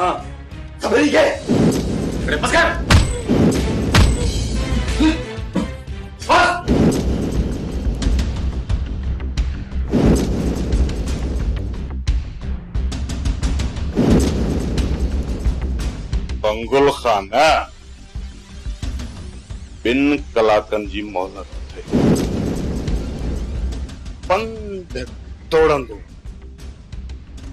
हाँ, सबरी के अरे बस कर बंगुल खाना बिन कलाकन जी मोहलत थे बंद तोड़ंदो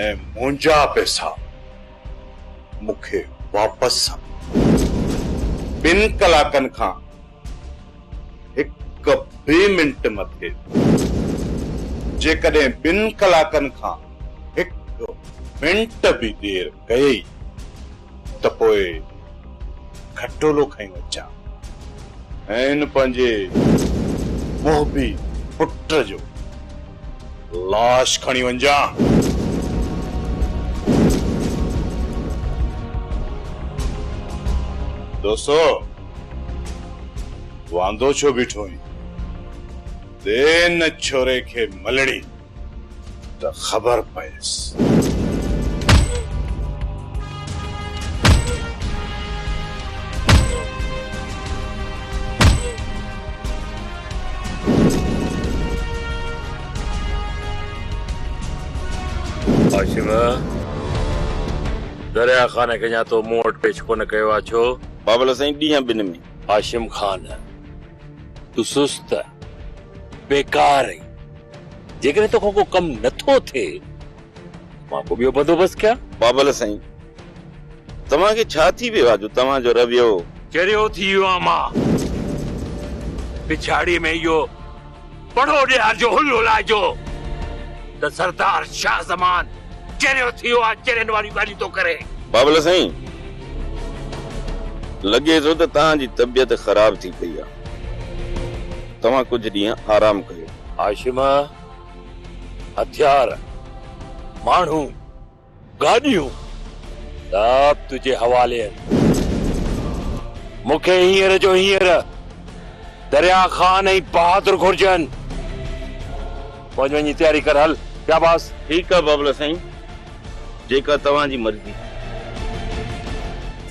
ऐं मुंहिंजा पैसा मुखे वापस बिन कलाकन खां हिक बे मिनट मथे जेकॾहिं बिन कलाकन खां हिक मिनट भी देर कई त पोइ खटोलो खई अचां ऐं पंहिंजे मोहबी पुट जो लाश खणी वञां। दोस्तो वांदो छो बीठो आहीं? दे न छोरे खे मलड़ी त ख़बर पयसि। हाशिम दरिया खान के या तो मुंह वटि पेश कोन कयो आहे छो? बाबल साईं ॾींहं ॿिनि में। हाशिम खान तू सुस्त बेकार आई जेकॾहिं तोखां को कम नथो थिए मां को ॿियो बंदोबस्त कयां। बाबल साईं तव्हांखे छा थी वियो आहे जो तव्हांजो रवियो चरियो थी वियो आहे? मां पिछाड़ी में इहो पढ़ो ॾियार जो हुलो लाइजो त सरदार शाह ज़मान चरियो थी वियो आहे, चरियनि वारी ॻाल्हियूं थो करे। बाबल साईं लॻे थो त तव्हांजी तबियत ख़राब थी पई आहे, तव्हां कुझु ॾींहं आराम कयो। हाशिम हथियार माण्हू गाॾियूं सब तुझे हवाले आहिनि। मूंखे हींअर जो हींअर दरिया खान ऐं बहादुर घुर्जनि। वञ वञी तयारी कर हल शाबाश। ठीकु आहे बाबल साईं जेका तव्हांजी मर्ज़ी।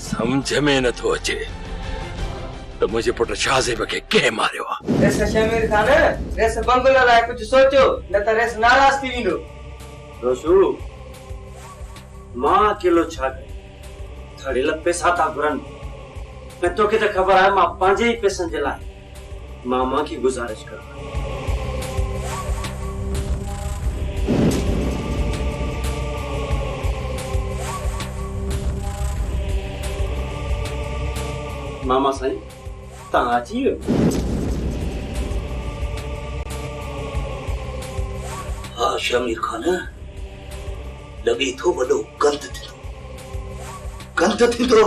समझ में नथो अचे त मुंहिंजे पुट शाहज़ेब खे कंहिं मारियो आहे। रेस शमीर खान रेस बंगुल लाइ कुझु सोचो न त रेस नाराज़ थी वेंदो। रोशू मां अकेलो छा कयां? थड़ेल पैसा था घुरनि ऐं तोखे त ख़बर आहे मां पंहिंजे ई पैसनि जे लाइ मामा खे गुज़ारिश कयां। मामा साईं तव्हां अची वियो? हा शमीर खान लॻे थो वॾो गंद थींदो।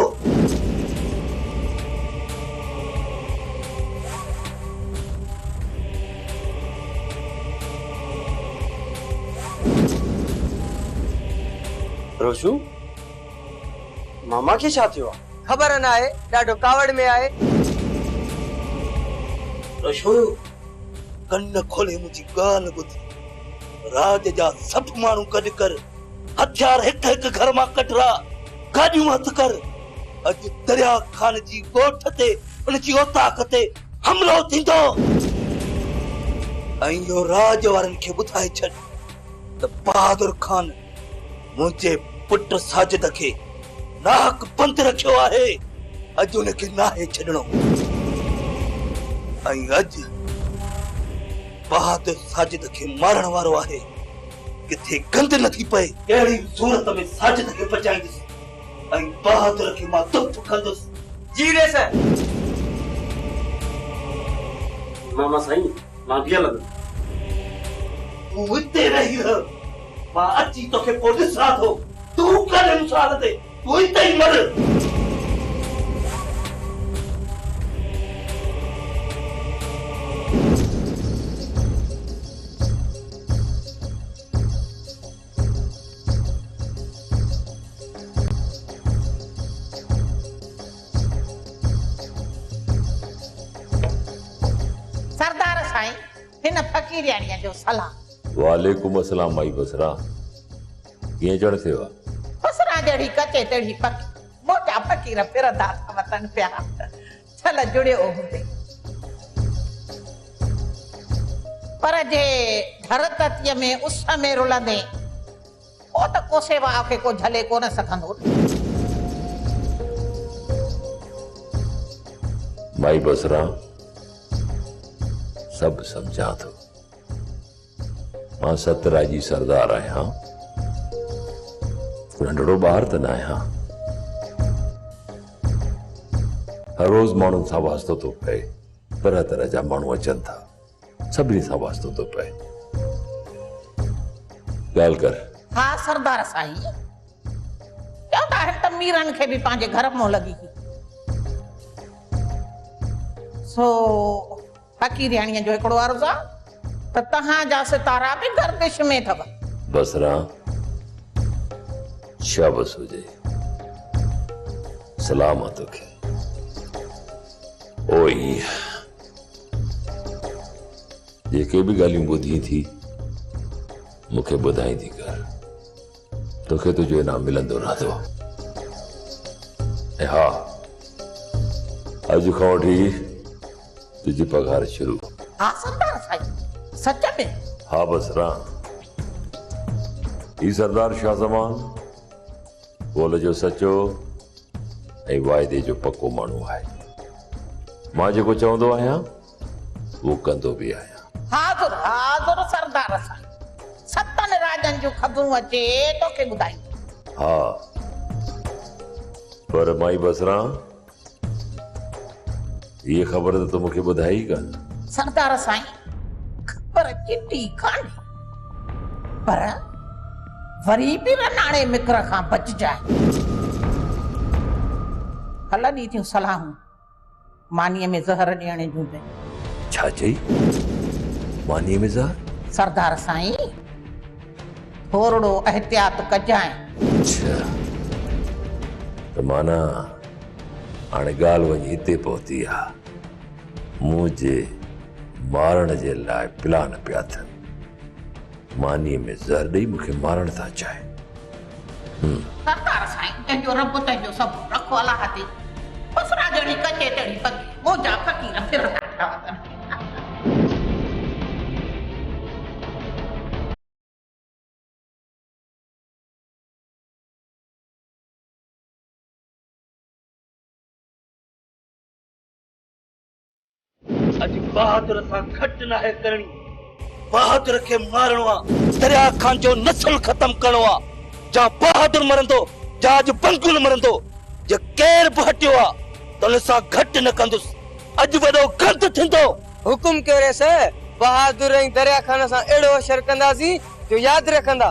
रोशू मामा खे छा थियो आहे? ख़बर न आहे, ॾाढो कावड़ में आहे। रशो कन खोले मुंहिंजी ॻाल्हि ॿुध। राज जा सभु माण्हू गॾु कर, हथियार हिक हिक घर मां कढरा, गाॾियूं हथ कर। अॼु दरिया खान जी ॻोठ ते उनजी औताक ते हमलो थींदो ऐं इहो राज वारनि खे ॿुधाए छॾ त बहादुर खान मुंहिंजे पुट साजिद खे नाक बंदि रखियो आहे। अॼु उनखे नाहे छॾणो ऐं अॼु बहादुर साजिद खे मारण वारो आहे। किथे गंद नथी पए अहिड़ी सूरत में साजिद खे बचाईंदुसि ऐं बहादुर खे मां तुफ़ कंदुसि। जी रेस मामा साईं मां बीह लॻो। तूं हिते रही रह, मां अची तोखे पोइ ॾिसां थो। तूं कॾहिं मुसाल ते तूं हिते ई मर। सरदार साईं हिन फकीरियाणीअ जो सलाम। वालेकुम अस्सलाम माई बसरा। कीअं चढ़ थियो आहे? बसरा जड़ी कचे तड़ी पकी मोटा फकीर फिरंदा था वतन पिया छल जुड़ियो हूंदे पर जे धरतीअ में उस में रुलंदे ओ त को सेवा खे को झले कोन सघंदो। माई बसरा सब समझा थो मां सतराजी सरदार आहियां नंढड़ो ॿार त न आहियां। हर रोज़ माण्हुनि सां वास्तो थो पए तरह तरह जा माण्हू अचनि था सभिनी सां वास्तो थो पए ॻाल्हि कर। हा सरदार साईं चवंदा आहिनि त मीरनि खे बि पंहिंजे घर मों लॻी सो फकीरियाणीअ जो हिकिड़ो अर्ज़ु आहे त तव्हांजा सितारा बि गर्दिश में अथव। बसरा शाबस हुजे सलाम आहे तोखे। ओई जेके बि ॻाल्हियूं ॿुधी थी मूंखे ॿुधाई थी कर तोखे तुंहिंजो इनाम मिलंदो रहंदो। ऐं हा अॼु खां वठी तुंहिंजी पघार शुरू। हा सरदार साईं सच में? हा बसरा ही सरदार शाह ज़मान बोल जो सचो ऐं वाइदे जो पक्को माण्हू आहे। मां जेको चवंदो आहियां वो कंदो बि आहियां। हाज़ुर हाज़ुर सरदार साईं सतन राजन जो ख़बरूं अचे तोखे ॿुधाई। हा पर माई बसरा ये ख़बर त तूं मूंखे ॿुधाई कान। सरदार साईं ख़बर चिटी कान्हे पर वरी बि रनाणे मिक्र खां बचजाए। हलंदी थियूं सलाहूं मानीअ में ज़हर ॾियण जूं बि। छा चई मानीअ में ज़हर? सरदार साईं थोरो एहतियात कजाए। अच्छा त माना हाणे ॻाल्हि वञी हिते पहुती आहे मुंहिंजे मारण जे लाइ प्लान पिया थियनि मानीअ में ज़हर ॾेई मूंखे मारण था चाहिनि। सरदार साईं तंहिंजो रब तंहिंजो सभु रखो अलाह ते बसरा जड़ी कचे तड़ी पकी मोजा फकीर फिरंदा था वतन। अॼु बहादुर सां घटि न आहे करणी। बहादुर खे मारणो आहे दरिया खान जो नस्ल ख़तम करणो आहे। जा बहादुर मरंदो जा अॼु बंकुल मरंदो जे केर बि हटियो आहे त उन सां घटि न कंदुसि। अॼु वॾो गंद थींदो। हुकुम कयो रेस बहादुर ऐं दरिया खान सां अहिड़ो असर कंदासीं जो यादि रखंदा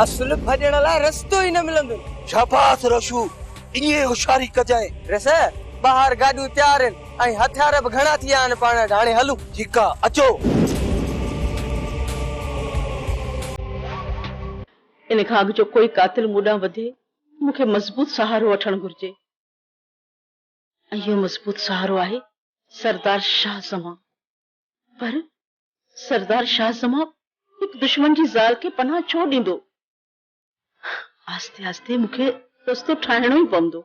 असुल भॼण लाइ रस्तो ई न मिलंदो। शाबाश रशू इहे होशियारी कजाए। रेस ॿाहिरि गाॾियूं तयार आहिनि ऐं हथियार बि घणा थी विया आहिनि पाण वटि। हाणे हलूं। ठीकु आहे अचो। इन खां अॻु जो कोई कातिल मूं ॾांहुं वधे मूंखे मज़बूत सहारो वठणु घुर्जे ऐं इहो मज़बूत सहारो आहे सरदार शाह ज़मा। पर सरदार शाह ज़मा हिकु दुश्मन जी ज़ाल खे पनाह छो ॾींदो? आस्ते आस्ते मूंखे रस्तो ठाहिणो ई पवंदो।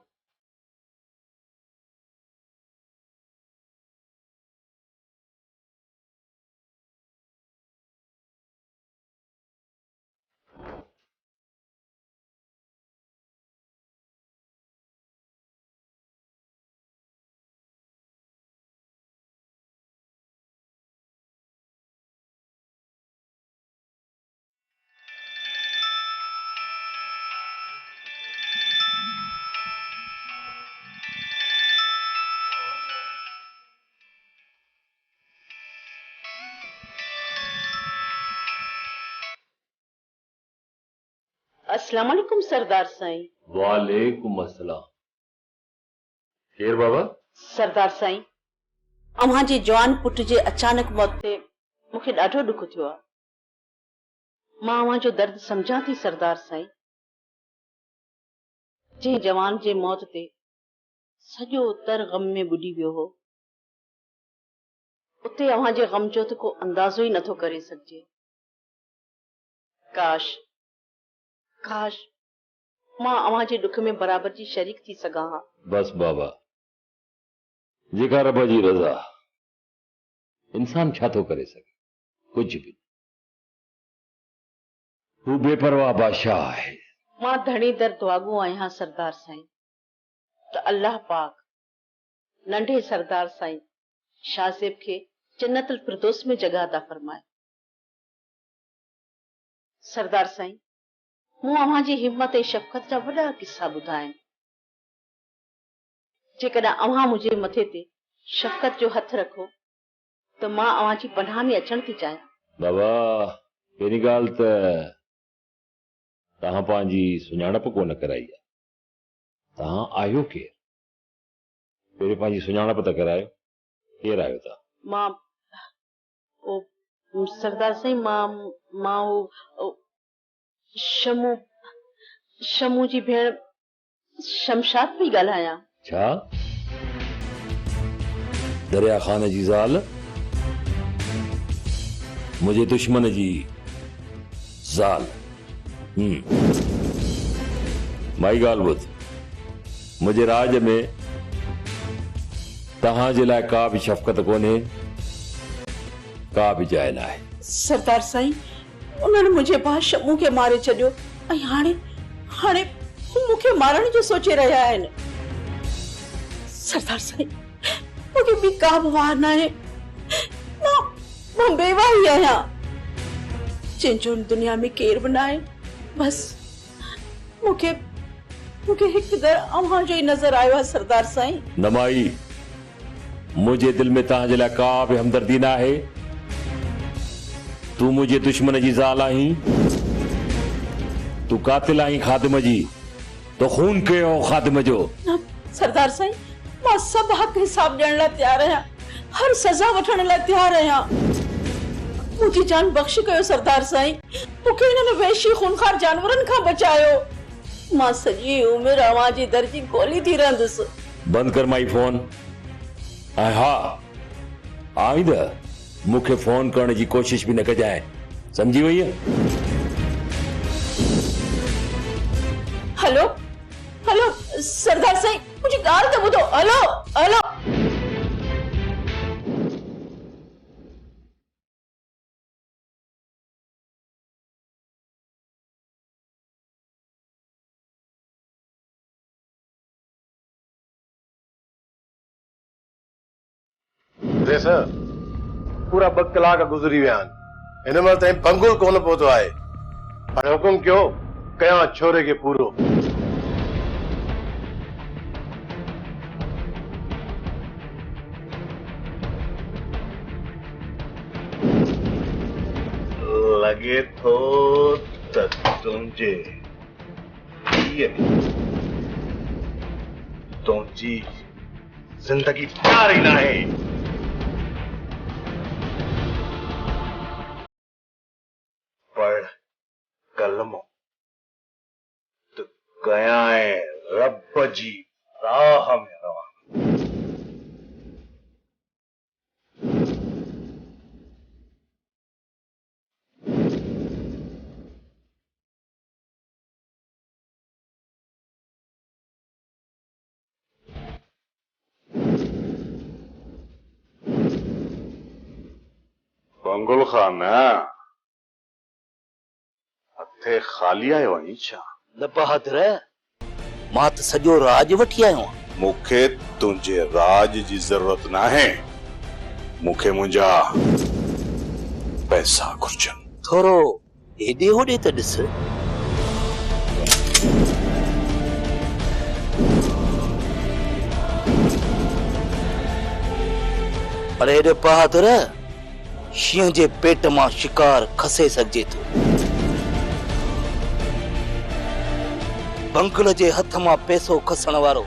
अस्सलाम वालेकुम सरदार साईं। वालेकुम अस्सलाम। केर बाबा? सरदार साईं अव्हां जे जवान पुट जे अचानक मौत ते मूंखे ॾाढो ॾुख थियो आहे। मां अव्हां जो दर्द समझां थी सरदार साईं। जंहिं जवान जे मौत ते सॼो तर गम में ॿुॾी वियो हो उते अव्हां जे गम जो त को अंदाज़ो ई नथो करे सघिजे। काश काश मां अवां जे दुख में बराबर जी शरीक थी सघां हा। बस बाबा, जेका रब जी रज़ा, इंसान छा थो करे सघे? कुछ भी। हू बेपरवाह बादशाह आहे। मां धणी दर दुआगो आहियां सरदार साईं, त अल्लाह पाक नंढे सरदार साईं शाहज़ेब खे जन्नतुल फिरदौस में जगह अता फरमाए। सरदार साईं, मूं अवां जी हिम्मत ऐं शफ़क़त जा वॾा किस्सा ॿुधा आहिनि। जेकॾहिं अवां मुंहिंजे मथे ते शफ़क़त जो हथ रखो त मां अवां जी पनाह में अचण थी चाहियां। बाबा, पहिरीं ॻाल्हि त तव्हां पंहिंजी सुञाणप कोन कराई आहे। तव्हां आहियो केरु? पहिरीं पंहिंजी सुञाणप त करायो। केरु आहियो तव्हां? मां ओ सरदार साईं, मां ओ शमू जी भेण शमशाद पई ॻाल्हायां। छा? दरिया खान जी ज़ाल? मुंहिंजे दुश्मन जी ज़ाल? माई ॻाल्हि ॿुध, मुंहिंजे राज में तव्हां जे लाइ का बि शफ़क़त कोन्हे, का बि जाइ न आहे। सरदार साईं, उन्हनि मुंहिंजे भाउ शमू खे मारे छॾियो ऐं हाणे मूंखे मारण जो सोचे रहिया आहिनि। सरदार साईं, मूंखे बि का बि वार न आहे। मां बेवा ई आहियां, जंहिंजो दुनिया में केर बि न आहे। बस मूंखे हिकु दर अव्हां जो ई नज़र आयो आहे सरदार साईं। न माई, मुंहिंजे दिल में तव्हां जे लाइ का बि हमदर्दी न आहे। तू मुंहिंजे दुश्मन जी ज़ाल आहीं, तू कातिल आहीं ख़ादिम जी, तो खून कयो ख़ादिम जो। सरदार साईं, मां सभु हक़ हिसाब ॾियण लाइ तयार आहियां, हर सज़ा वठण लाइ तयार आहियां। मुंहिंजी जान बख़्श कयो सरदार साईं, मूंखे हिननि वहशी खूनखार जानवरनि खां बचायो। मां सॼी उमिरि अवां जी दर जी गोली थी रहंदुसि। बंदि कर माई फोन। ऐं हा, आईंदा मूंखे फोन करण जी कोशिश बि न कजांइ, समझी वई? हेलो हेलो सरदार साईं, मुंहिंजी ॻाल्हि त ॿुधो। Hello hello. सर, पूरा 2 कलाक गुज़री विया आहिनि, हिन महिल ताईं पंगुल कोन पहुतो आहे। हाणे हुकुम कयो, कयां छोरे खे पूरो। लगे थो त तुंहिंजे तुंहिंजी जिंदगी प्यारी न आहे। पढ़ कलमो तो कयाए रब जी राह में रवा। बंगुल खान हथे खाली आयो आहीं छा? न बहादुर, मां त सॼो राज वठी आयो आहियां। मूंखे तुंहिंजे राज जी ज़रूरत न आहे, मूंखे मुंहिंजा पैसा घुर्जनि। थोरो हेॾे होॾे त ॾिस। अरे हेॾे बहादुर, शींहं जे पेट मां शिकार खसे सघिजे थो। बंकुल जे हथ मां पैसो खसण वारो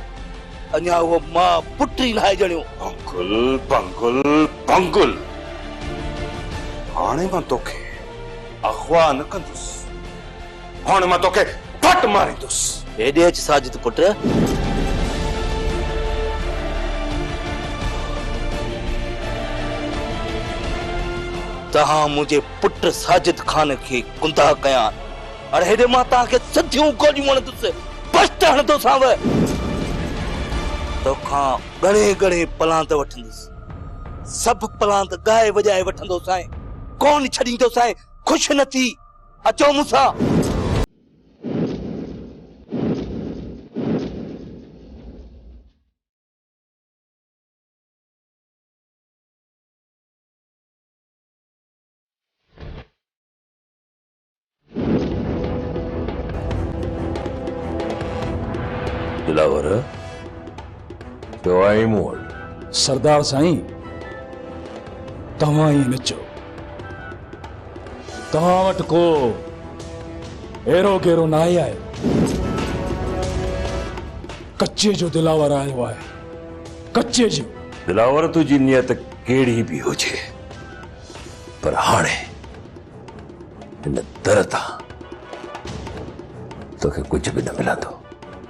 अञा उहो मां पुटी लाहे ॼणियो। बंकुल बंकुल बंकुल, हाणे मां तोखे अगवा न कंदुसि, हाणे मां तोखे फट मारींदुसि। हेॾे अच साजिद पुट। तहां मुझे पुट साजिद खान के गुंदा कया। अरे हेडे मां तहां के सदियों गोलियूं वणदुसि, फस्ट हणंदो साव तोखां घणे घणे पलांत वठंदुसि सभु पलांत गाए वॼाए वठंदो साए कोन छॾींदो साए ख़ुशि न थी अचो मूंसां दिलावर जो आई मोल सरदार साईं तव्हां ईअं न चओ तव्हां वटि को अहिड़ो कहिड़ो न आहे कच्चे जो दिलावर आयो आहे कच्चे जो दिलावर तुझी नियत कहिड़ी बि हुजे पर हाणे हिन दर तां तोखे कुझु बि न मिलंदो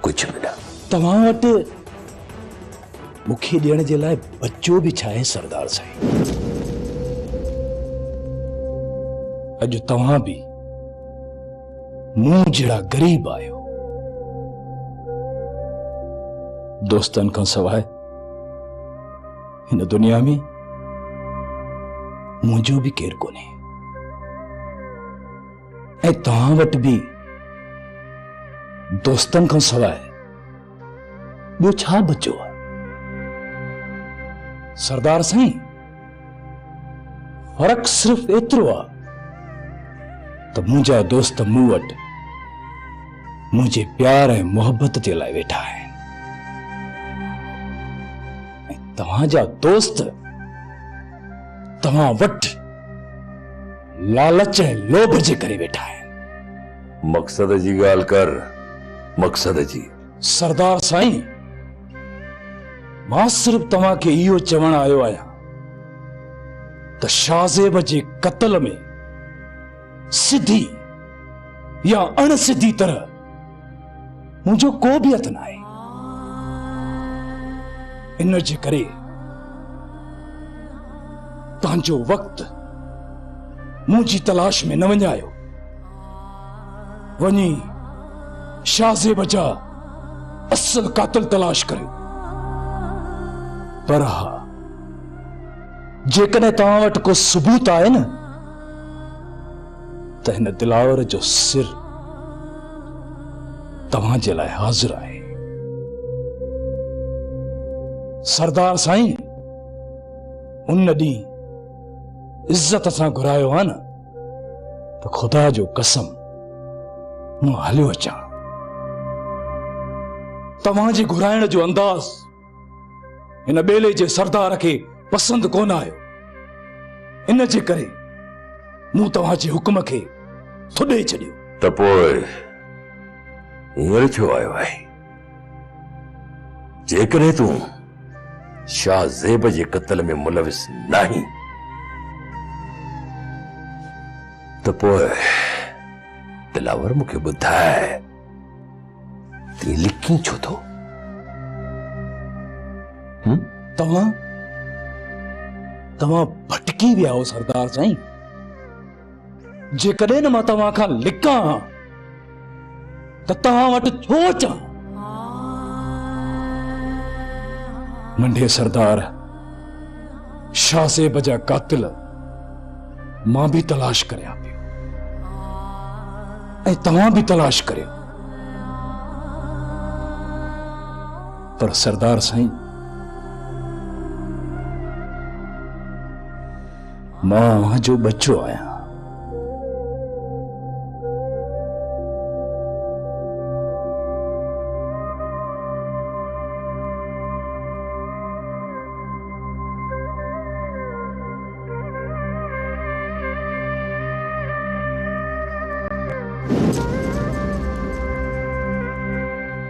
कुझु बि न तव्हां वटि मूंखे ॾियण जे लाइ बच्चो बि छा आहे सरदार साईं अॼु तव्हां बि मूं जहिड़ा गरीब आहियो दोस्तनि खां सवाइ हिन दुनिया में मुंहिंजो बि केरु कोन्हे ऐं तव्हां वटि बि दोस्तनि खां सवाइ ॿियो छा बचो आहे सरदार साईं फर्क़ु सिर्फ़ एतिरो आहे त मुंहिंजा दोस्त मूं वटि मुंहिंजे प्यार ऐं मोहबत जे लाइ वेठा आहिनि ऐं तव्हांजा दोस्त तव्हां वटि लालच ऐं लोभ जे करे वेठा आहिनि मक़सद जी ॻाल्हि कर मक़सद जी सरदार साईं मां सिर्फ़ तव्हांखे इहो चवण आयो आहियां त शाहज़ेब जे क़त्ल में सिधी या अणसिधी तरह मुंहिंजो को बि हथ न आहे इन जे करे तव्हांजो वक़्तु मुंहिंजी तलाश में न वञायो वञी शाहज़ेब जा असल कातिल तलाश करियो पर हा जेकॾहिं तव्हां वटि को सबूत आहे न त हिन दिलावर जो सिर तव्हां जे लाइ हाज़िर आहे सरदार साईं उन ॾींहुं इज़त सां घुरायो आहे न त खुदा जो कसम मूं हलियो अचां तव्हांजे घुराइण जो अंदाज़ हिन ॿेले जे सरदार खे पसंदि कोन आयो इन जे करे मूं तव्हांजे हुकुम खे थुॾे छॾियो त पोइ हींअर छो आयो आहे जेकॾहिं तूं शाहज़ेब जे क़त्ल में मुलविस नाहीं त पोइ दिलावर मूंखे ॿुधाए ती लिखी छो थो तव्हां भटकी विया हो सरदार साईं जेकॾहिं न मां तव्हां खां लिखां त तव्हां वटि छो अचां नंढे सरदार शाहज़ेब जा कातिल मां बि तलाश करियां पियो ऐं तव्हां बि तलाश करियो पर सरदार साईं मां जो बच्चो आहियां